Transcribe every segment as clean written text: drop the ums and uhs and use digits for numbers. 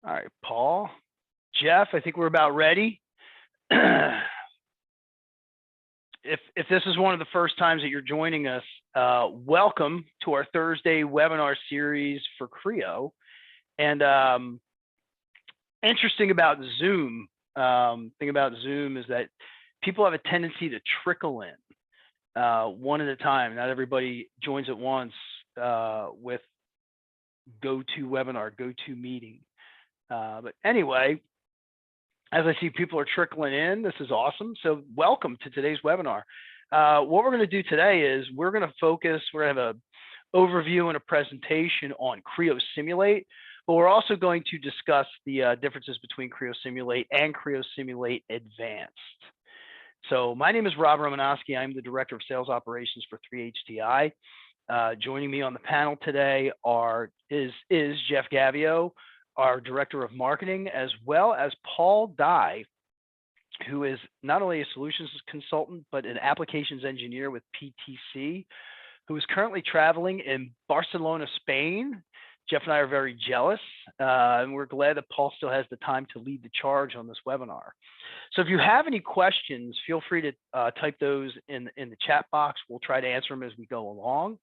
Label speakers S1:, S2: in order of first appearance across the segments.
S1: All right, Paul, Jeff, I think we're about ready. If this is one of the first times that you're joining us, welcome to our Thursday webinar series for Creo. And interesting about Zoom, thing about Zoom is that people have a tendency to trickle in one at a time. Not everybody joins at once with GoToWebinar, GoToMeeting. But anyway, as I see people are trickling in, this is awesome. So welcome to today's webinar. What we're going to do today is we're going to focus, we're going to have an overview and a presentation on Creo Simulate, but we're also going to discuss the differences between Creo Simulate and Creo Simulate Advanced. So my name is Rob Romanowski. I'm the Director of Sales Operations for 3HTI. Joining me on the panel today is Jeff Gavio, our Director of Marketing, as well as Paul Dye, who is not only a solutions consultant, but an applications engineer with PTC, who is currently traveling in Barcelona, Spain. Jeff and I are very jealous, and we're glad that Paul still has the time to lead the charge on this webinar. So if you have any questions, feel free to type those in the chat box. We'll try to answer them as we go along.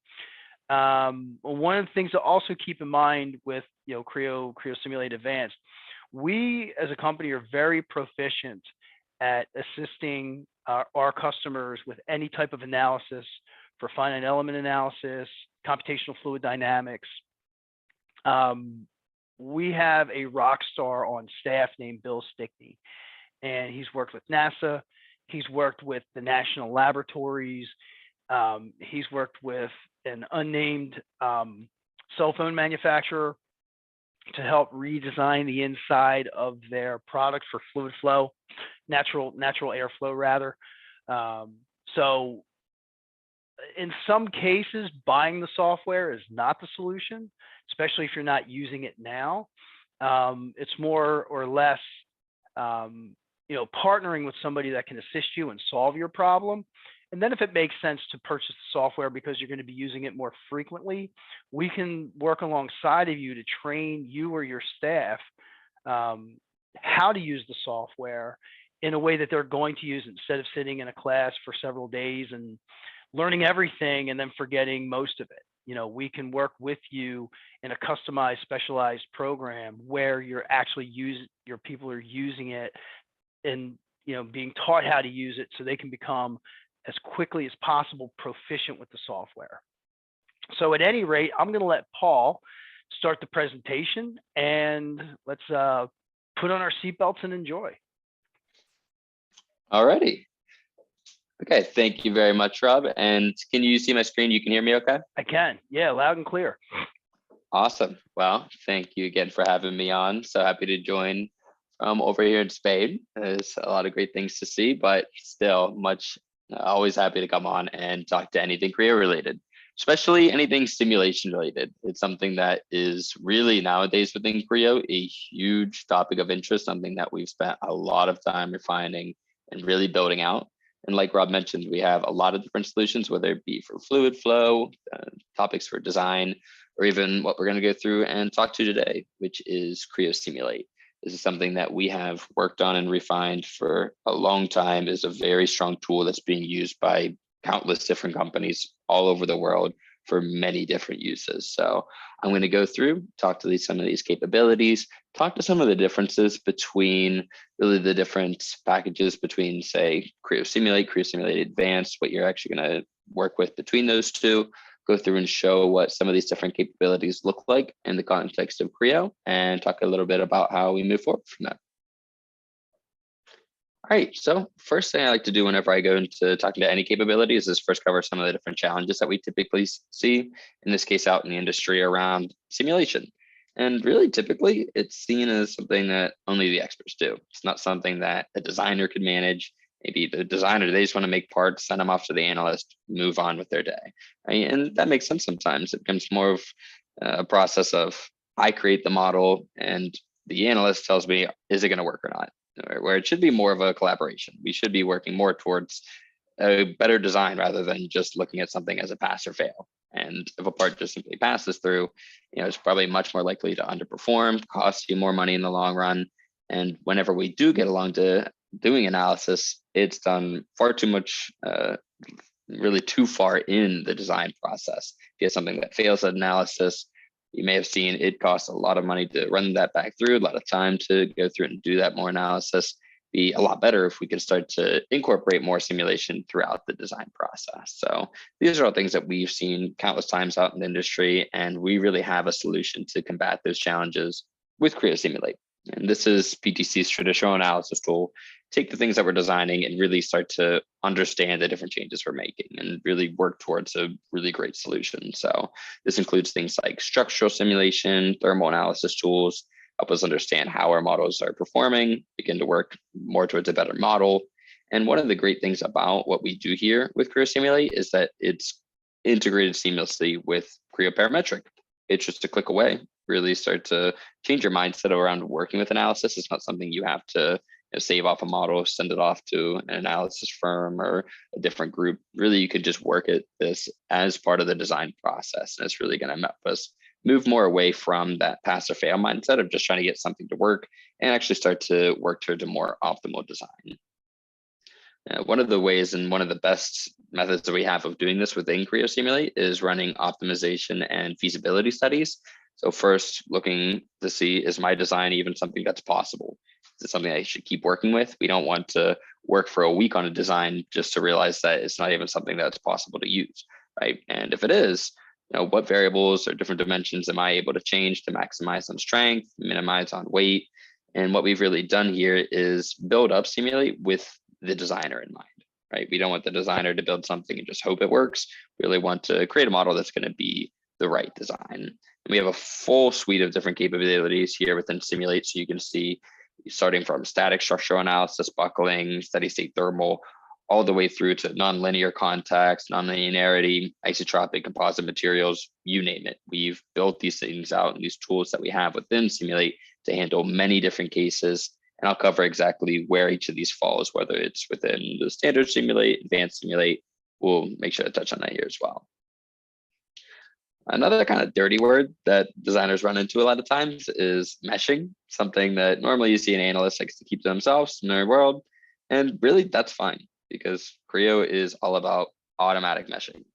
S1: One of the things to also keep in mind with Creo Simulate Advanced, we as a company are very proficient at assisting our customers with any type of analysis for finite element analysis, computational fluid dynamics. We have a rock star on staff named Bill Stickney, and he's worked with NASA. He's worked with the national laboratories. He's worked with an unnamed cell phone manufacturer to help redesign the inside of their product for fluid flow, natural airflow rather. So in some cases, buying the software is not the solution, especially if you're not using it now. It's more or less partnering with somebody that can assist you and solve your problem. And then if it makes sense to purchase the software because you're going to be using it more frequently, we can work alongside of you to train you or your staff how to use the software in a way that they're going to use it, instead of sitting in a class for several days and learning everything and then forgetting most of it. We can work with you in a customized, specialized program where your people are using it and being taught how to use it so they can become as quickly as possible proficient with the software. So at any rate, I'm going to let Paul start the presentation, and let's put on our seatbelts and enjoy.
S2: All righty. Okay, thank you very much, Rob. And can you see my screen? You can hear me okay?
S1: I can. Yeah, loud and clear.
S2: Awesome. Well, thank you again for having me on. So happy to join from over here in Spain. There's a lot of great things to see, but still always happy to come on and talk to anything Creo related, especially anything simulation related. It's something that is really nowadays within Creo a huge topic of interest, something that we've spent a lot of time refining and really building out. And like Rob mentioned, we have a lot of different solutions, whether it be for fluid flow, topics for design, or even what we're going to go through and talk to today, which is Creo Simulate. This is something that we have worked on and refined for a long time. It's a very strong tool that's being used by countless different companies all over the world for many different uses. So I'm going to go through, talk to some of these capabilities, talk to some of the differences between really the different packages between, say, Creo Simulate, Creo Simulate Advanced, what you're actually going to work with between those two, go through and show what some of these different capabilities look like in the context of Creo, and talk a little bit about how we move forward from that. All right, so first thing I like to do whenever I go into talking to any capabilities is first cover some of the different challenges that we typically see, in this case out in the industry, around simulation. And really, typically, it's seen as something that only the experts do. It's not something that a designer could manage. Maybe the designer, they just want to make parts, send them off to the analyst, move on with their day. Right? And that makes sense sometimes. It becomes more of a process of, I create the model and the analyst tells me, is it going to work or not? Where it should be more of a collaboration. We should be working more towards a better design rather than just looking at something as a pass or fail. And if a part just simply passes through, it's probably much more likely to underperform, cost you more money in the long run. And whenever we do get along to doing analysis, it's done far too much, really too far in the design process. If you have something that fails at analysis, you may have seen it costs a lot of money to run that back through, a lot of time to go through and do that more analysis. Be a lot better if we could start to incorporate more simulation throughout the design process. So these are all things that we've seen countless times out in the industry, and we really have a solution to combat those challenges with Creo Simulate. And this is PTC's traditional analysis tool. Take the things that we're designing and really start to understand the different changes we're making and really work towards a really great solution. So this includes things like structural simulation, thermal analysis tools, help us understand how our models are performing, begin to work more towards a better model. And one of the great things about what we do here with Creo Simulate is that it's integrated seamlessly with Creo Parametric. It's just a click away. Really start to change your mindset around working with analysis. It's not something you have to save off a model, send it off to an analysis firm or a different group. Really, you could just work at this as part of the design process. And it's really going to help us move more away from that pass or fail mindset of just trying to get something to work and actually start to work towards a more optimal design. One of the ways and one of the best methods that we have of doing this within Creo Simulate is running optimization and feasibility studies. So first, looking to see, is my design even something that's possible? Is it something I should keep working with? We don't want to work for a week on a design just to realize that it's not even something that's possible to use, right? And if it is, what variables or different dimensions am I able to change to maximize on strength, minimize on weight? And what we've really done here is build up Simulate with the designer in mind, right? We don't want the designer to build something and just hope it works. We really want to create a model that's going to be the right design. And we have a full suite of different capabilities here within Simulate. So you can see starting from static structural analysis, buckling, steady state thermal, all the way through to nonlinear contacts, nonlinearity, isotropic composite materials, you name it. We've built these things out and these tools that we have within Simulate to handle many different cases. And I'll cover exactly where each of these falls, whether it's within the standard Simulate, advanced Simulate. We'll make sure to touch on that here as well. Another kind of dirty word that designers run into a lot of times is meshing, something that normally you see an analyst likes to keep to themselves in their world. And really, that's fine because Creo is all about automatic meshing.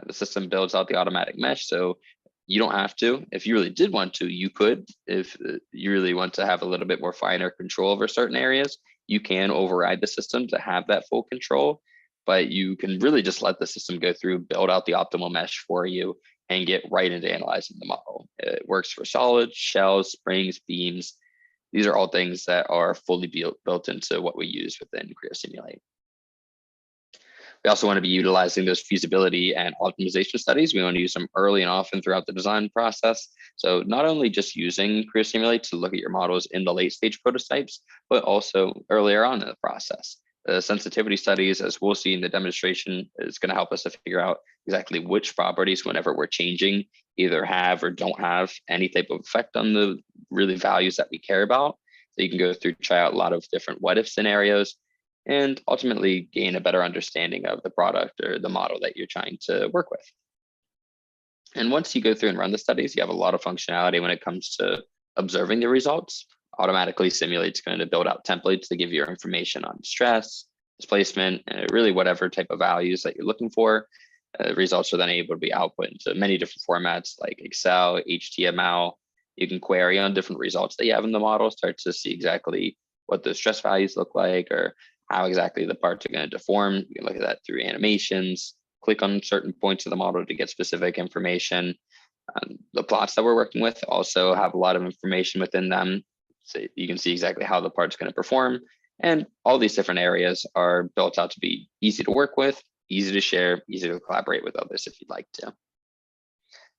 S2: The system builds out the automatic mesh, so you don't have to. If you really did want to, you could. If you really want to have a little bit more finer control over certain areas, you can override the system to have that full control, but you can really just let the system go through, build out the optimal mesh for you, and get right into analyzing the model. It works for solids, shells, springs, beams. These are all things that are fully built into what we use within Creo Simulate. We also want to be utilizing those feasibility and optimization studies. We want to use them early and often throughout the design process. So not only just using Creo Simulate to look at your models in the late stage prototypes, but also earlier on in the process. The sensitivity studies, as we'll see in the demonstration, is going to help us to figure out exactly which properties, whenever we're changing, either have or don't have any type of effect on the really values that we care about. So you can go through, try out a lot of different what if scenarios, and ultimately gain a better understanding of the product or the model that you're trying to work with. And once you go through and run the studies, you have a lot of functionality when it comes to observing the results. Automatically Simulate's going to build out templates to give you information on stress, displacement, and really whatever type of values that you're looking for. Results are then able to be output into many different formats like Excel, HTML. You can query on different results that you have in the model, start to see exactly what the stress values look like or how exactly the parts are going to deform. You can look at that through animations, click on certain points of the model to get specific information. The plots that we're working with also have a lot of information within them. So you can see exactly how the part's going to perform. And all these different areas are built out to be easy to work with, easy to share, easy to collaborate with others if you'd like to.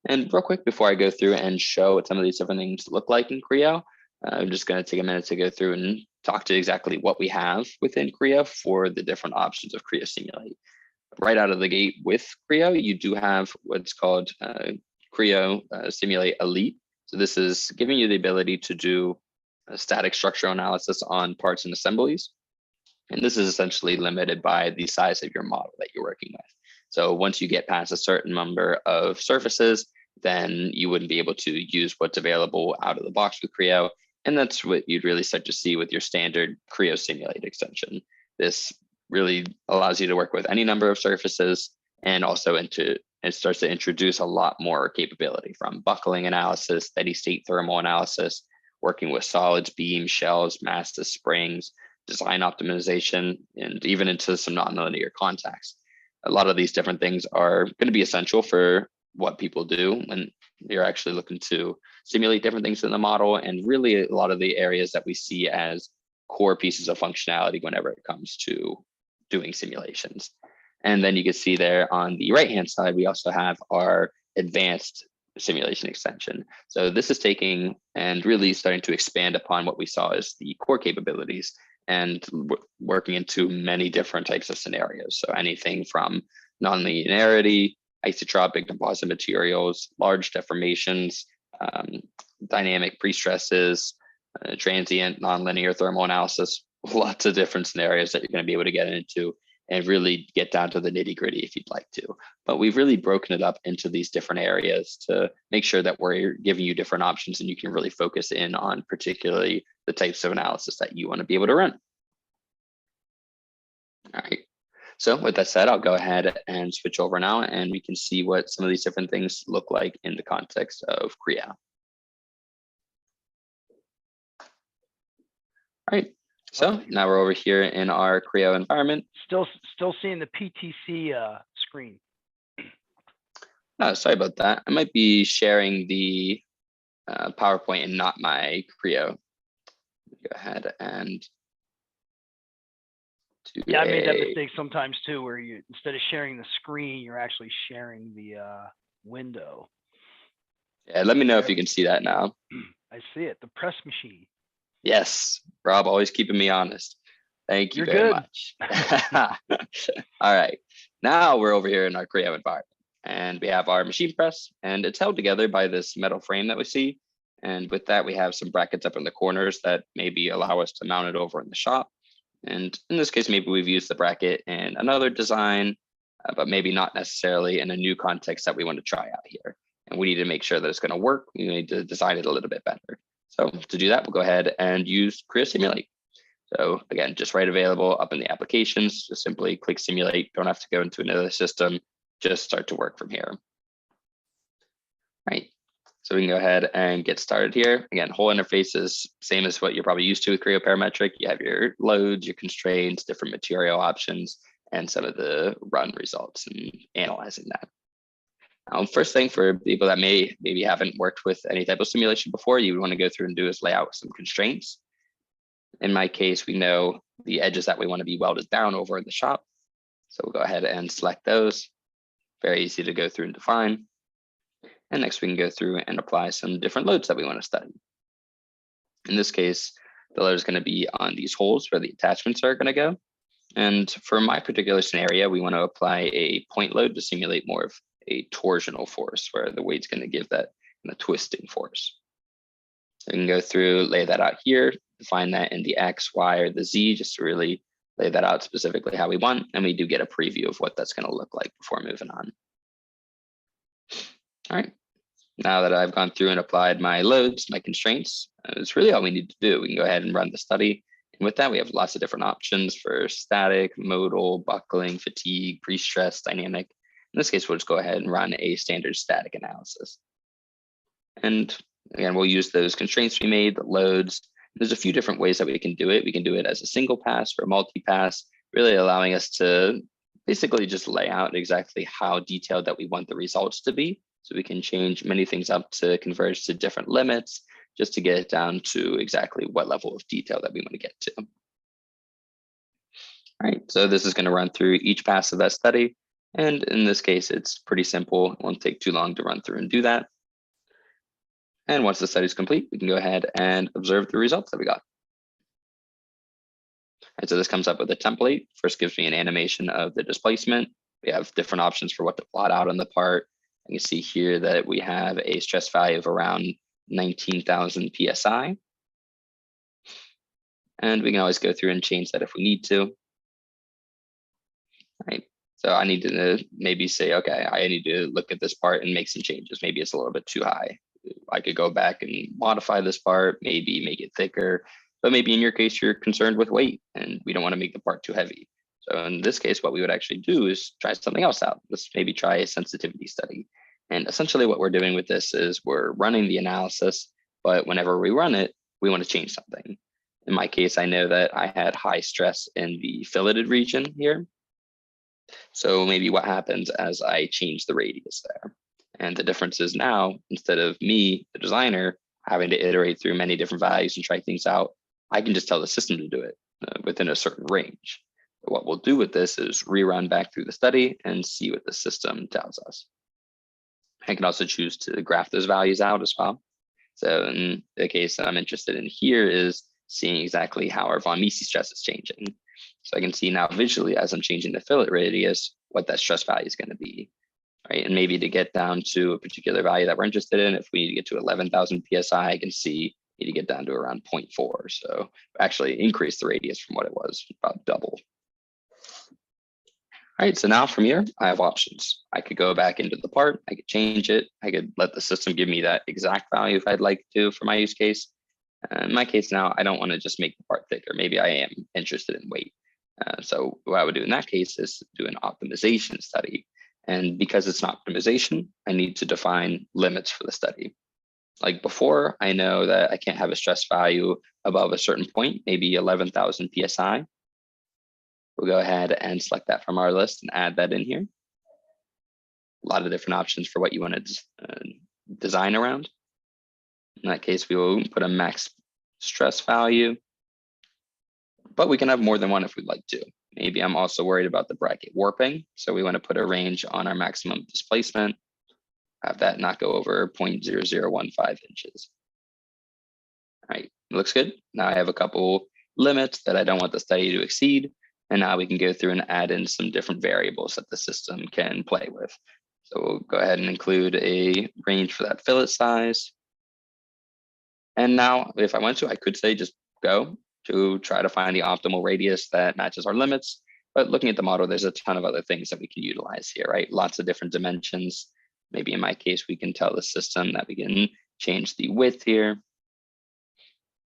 S2: And real quick, before I go through and show what some of these different things look like in Creo, I'm just going to take a minute to go through and talk to exactly what we have within Creo for the different options of Creo Simulate. Right out of the gate with Creo, you do have what's called Creo Simulate Elite. So this is giving you the ability to do a static structural analysis on parts and assemblies. And this is essentially limited by the size of your model that you're working with. So once you get past a certain number of surfaces, then you wouldn't be able to use what's available out of the box with Creo. And that's what you'd really start to see with your standard Creo Simulate extension. This really allows you to work with any number of surfaces, and also it starts to introduce a lot more capability, from buckling analysis, steady state thermal analysis, working with solids, beams, shells, masses, springs, design optimization, and even into some nonlinear contacts. A lot of these different things are going to be essential for what people do when you're actually looking to simulate different things in the model, and really a lot of the areas that we see as core pieces of functionality whenever it comes to doing simulations. And then you can see there on the right-hand side, we also have our advanced simulation extension. So this is taking and really starting to expand upon what we saw as the core capabilities, and working into many different types of scenarios. So anything from nonlinearity, isotropic composite materials, large deformations, dynamic pre-stresses, transient nonlinear thermal analysis, lots of different scenarios that you're going to be able to get into and really get down to the nitty gritty if you'd like to. But we've really broken it up into these different areas to make sure that we're giving you different options, and you can really focus in on particularly the types of analysis that you want to be able to run. All right. So with that said, I'll go ahead and switch over now, and we can see what some of these different things look like in the context of Creo. All right. So now we're over here in our Creo environment.
S1: Still seeing the PTC screen.
S2: Oh, sorry about that. I might be sharing the PowerPoint and not my Creo. Go ahead and
S1: yeah, I made that mistake sometimes too, where you, instead of sharing the screen, you're actually sharing the window.
S2: Yeah, let me know if you can see that now.
S1: I see it. The press machine.
S2: Yes, Rob, always keeping me honest. Thank you
S1: You're
S2: very
S1: good.
S2: much. All right, now we're over here in our Creo environment, and we have our machine press, and it's held together by this metal frame that we see. And with that, we have some brackets up in the corners that maybe allow us to mount it over in the shop. And in this case, maybe we've used the bracket in another design, but maybe not necessarily in a new context that we want to try out here. And we need to make sure that it's going to work. We need to design it a little bit better. So to do that, we'll go ahead and use Creo Simulate. So again, just right available up in the applications, just simply click Simulate. Don't have to go into another system, just start to work from here. All right. So we can go ahead and get started here. Again, whole interface is same as what you're probably used to with Creo Parametric. You have your loads, your constraints, different material options, and some of the run results and analyzing that. First thing for people that maybe haven't worked with any type of simulation before, you would want to go through and do is lay out some constraints. In my case, we know the edges that we want to be welded down over in the shop. So we'll go ahead and select those. Very easy to go through and define. And next we can go through and apply some different loads that we want to study. In this case, the load is going to be on these holes where the attachments are going to go. And for my particular scenario, we want to apply a point load to simulate more of a torsional force, where the weight's going to give that twisting force. So we can go through, lay that out here, define that in the X, Y, or the Z, just to really lay that out specifically how we want. And we do get a preview of what that's going to look like before moving on. All right. Now that I've gone through and applied my loads, my constraints, it's really all we need to do. We can go ahead and run the study. And with that, we have lots of different options for static, modal, buckling, fatigue, pre-stress, dynamic. In this case, we'll just go ahead and run a standard static analysis. And again, we'll use those constraints we made, the loads. There's a few different ways that we can do it. We can do it as a single pass or a multi-pass, really allowing us to basically just lay out exactly how detailed that we want the results to be. So we can change many things up to converge to different limits, just to get it down to exactly what level of detail that we want to get to. All right, so this is going to run through each pass of that study. And in this case, it's pretty simple. It won't take too long to run through and do that. And once the study is complete, we can go ahead and observe the results that we got. All right, so this comes up with a template. First gives me an animation of the displacement. We have different options for what to plot out on the part. You can see here that we have a stress value of around 19,000 PSI. And we can always go through and change that if we need to. All right. So I need to maybe say, okay, I need to look at this part and make some changes. Maybe it's a little bit too high. I could go back and modify this part, maybe make it thicker, but maybe in your case, you're concerned with weight and we don't want to make the part too heavy. So in this case, what we would actually do is try something else out. Let's maybe try a sensitivity study. And essentially what we're doing with this is we're running the analysis, but whenever we run it, we want to change something. In my case, I know that I had high stress in the filleted region here. So maybe what happens as I change the radius there. And the difference is now, instead of me, the designer, having to iterate through many different values and try things out, I can just tell the system to do it within a certain range. What we'll do with this is rerun back through the study and see what the system tells us. I can also choose to graph those values out as well. So in the case that I'm interested in here is seeing exactly how our von Mises stress is changing. So I can see now visually as I'm changing the fillet radius, what that stress value is going to be, right? And maybe to get down to a particular value that we're interested in, if we need to get to 11,000 PSI, I can see we need to get down to around 0.4. So actually increase the radius from what it was, about double. All right, so now from here, I have options. I could go back into the part, I could change it. I could let the system give me that exact value if I'd like to for my use case. In my case now, I don't want to just make the part thicker. Maybe I am interested in weight. So what I would do in that case is do an optimization study. And because it's an optimization, I need to define limits for the study. Like before, I know that I can't have a stress value above a certain point, maybe 11,000 PSI. We'll go ahead and select that from our list and add that in here. A lot of different options for what you want to design around. In that case, we will put a max stress value, but we can have more than one if we'd like to. Maybe I'm also worried about the bracket warping. So we want to put a range on our maximum displacement, have that not go over 0.0015 inches. All right, looks good. Now I have a couple limits that I don't want the study to exceed. And now we can go through and add in some different variables that the system can play with. So we'll go ahead and include a range for that fillet size. And now if I want to, I could say just go to try to find the optimal radius that matches our limits. But looking at the model, there's a ton of other things that we can utilize here, right? Lots of different dimensions. Maybe in my case, we can tell the system that we can change the width here,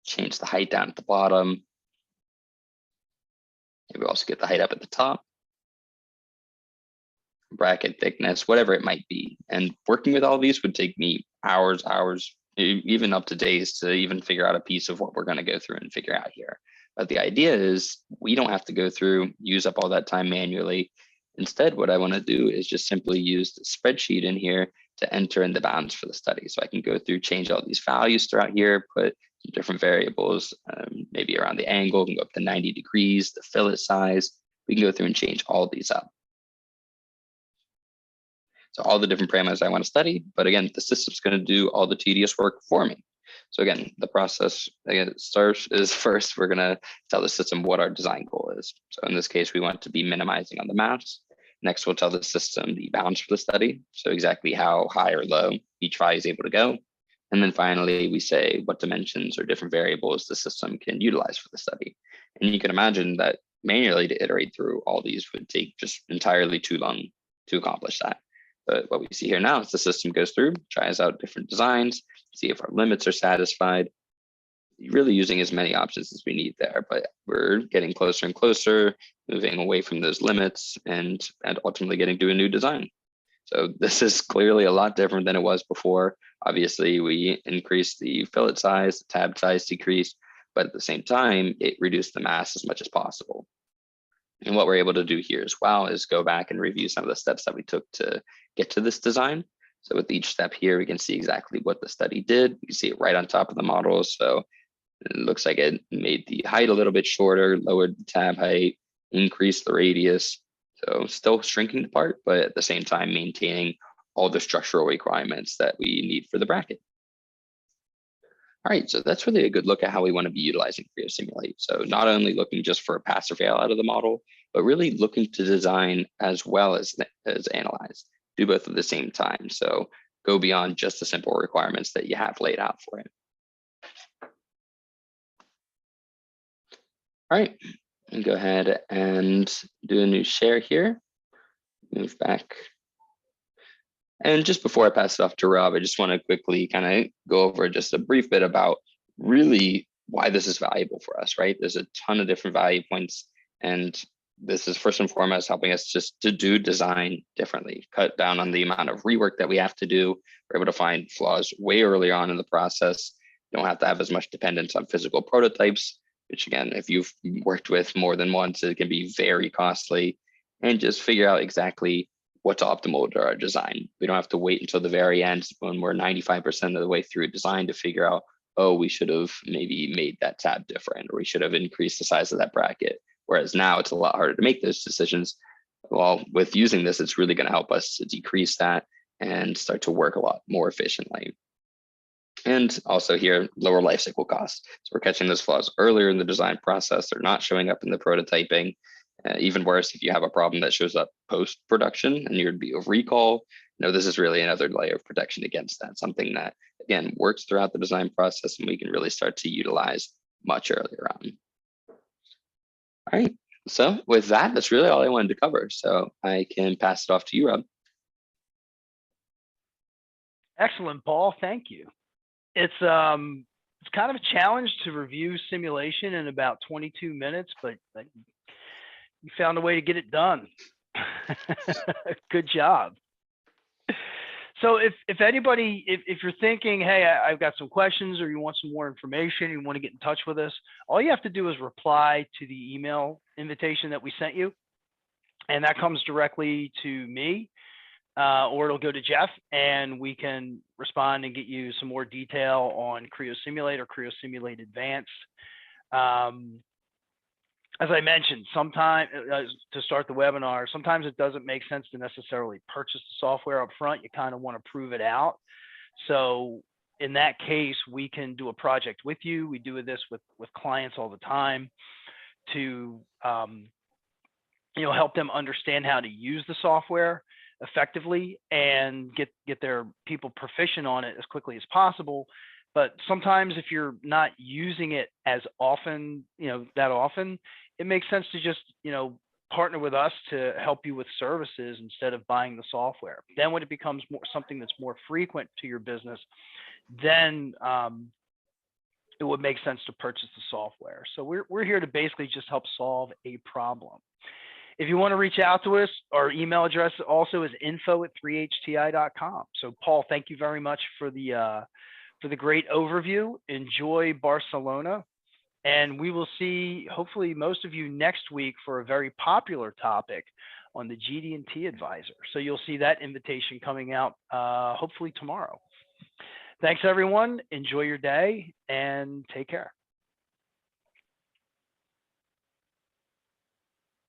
S2: change the height down at the bottom. Maybe we also get the height up at the top, bracket thickness, whatever it might be. And working with all these would take me hours, even up to days to even figure out a piece of what we're going to go through and figure out here. But the idea is we don't have to go through, use up all that time manually. Instead, what I want to do is just simply use the spreadsheet in here to enter in the bounds for the study. So I can go through, change all these values throughout here, put some different variables, maybe around the angle, can go up to 90 degrees, the fillet size. We can go through and change all these up. So all the different parameters I want to study, but again, the system's going to do all the tedious work for me. So again, the process again starts is first, we're going to tell the system what our design goal is. So in this case, we want to be minimizing on the mass. Next, we'll tell the system the bounds for the study. So exactly how high or low each value is able to go. And then finally, we say what dimensions or different variables the system can utilize for the study. And you can imagine that manually to iterate through all these would take just entirely too long to accomplish that. But what we see here now is the system goes through, tries out different designs, see if our limits are satisfied, really using as many options as we need there. But we're getting closer and closer, moving away from those limits and ultimately getting to a new design. So this is clearly a lot different than it was before. Obviously, we increased the fillet size, the tab size decreased, but at the same time, it reduced the mass as much as possible. And what we're able to do here as well is go back and review some of the steps that we took to get to this design. So with each step here, we can see exactly what the study did. You can see it right on top of the model. So it looks like it made the height a little bit shorter, lowered the tab height, increased the radius. So still shrinking the part, but at the same time, maintaining all the structural requirements that we need for the bracket. All right, so that's really a good look at how we want to be utilizing Creo Simulate. So not only looking just for a pass or fail out of the model, but really looking to design as well as analyze, do both at the same time. So go beyond just the simple requirements that you have laid out for it. All right, and go ahead and do a new share here. move back. And just before I pass it off to Rob, I just want to quickly kind of go over just a brief bit about really why this is valuable for us, right? There's a ton of different value points, and this is first and foremost helping us just to do design differently, cut down on the amount of rework that we have to do. We're able to find flaws way earlier on in the process. You don't have to have as much dependence on physical prototypes, which again, if you've worked with more than once, it can be very costly, and just figure out exactly what's optimal to our design. We don't have to wait until the very end when we're 95% of the way through design to figure out, oh, we should have maybe made that tab different, or we should have increased the size of that bracket. Whereas now it's a lot harder to make those decisions. Well, with using this, it's really going to help us to decrease that and start to work a lot more efficiently. And also here, lower lifecycle costs. So we're catching those flaws earlier in the design process. They're not showing up in the prototyping. Even worse, if you have a problem that shows up post-production and you'd be of recall, this is really another layer of protection against that. Something that, again, works throughout the design process and we can really start to utilize much earlier on. All right, so with that, that's really all I wanted to cover. So I can pass it off to you, Rob.
S1: Excellent, Paul. Thank you. It's kind of a challenge to review simulation in about 22 minutes, but you found a way to get it done. Good job. So if anybody, if you're thinking, hey, I've got some questions, or you want some more information, you want to get in touch with us, all you have to do is reply to the email invitation that we sent you. And that comes directly to me, or it'll go to Jeff, and we can respond and get you some more detail on Creo Simulate or Creo Simulate Advanced. As I mentioned, sometimes to start the webinar, sometimes it doesn't make sense to necessarily purchase the software up front. You kind of want to prove it out. So in that case, we can do a project with you. We do this with clients all the time to help them understand how to use the software effectively and get their people proficient on it as quickly as possible. But sometimes if you're not using it as often, that often, it makes sense to just, partner with us to help you with services instead of buying the software. Then when it becomes something that's more frequent to your business, then it would make sense to purchase the software. So we're here to basically just help solve a problem. If you want to reach out to us, our email address also is info@3hti.com. So Paul, thank you very much for the great overview. Enjoy Barcelona. And we will see, hopefully, most of you next week for a very popular topic on the GD&T Advisor. So you'll see that invitation coming out hopefully tomorrow. Thanks, everyone. Enjoy your day and take care.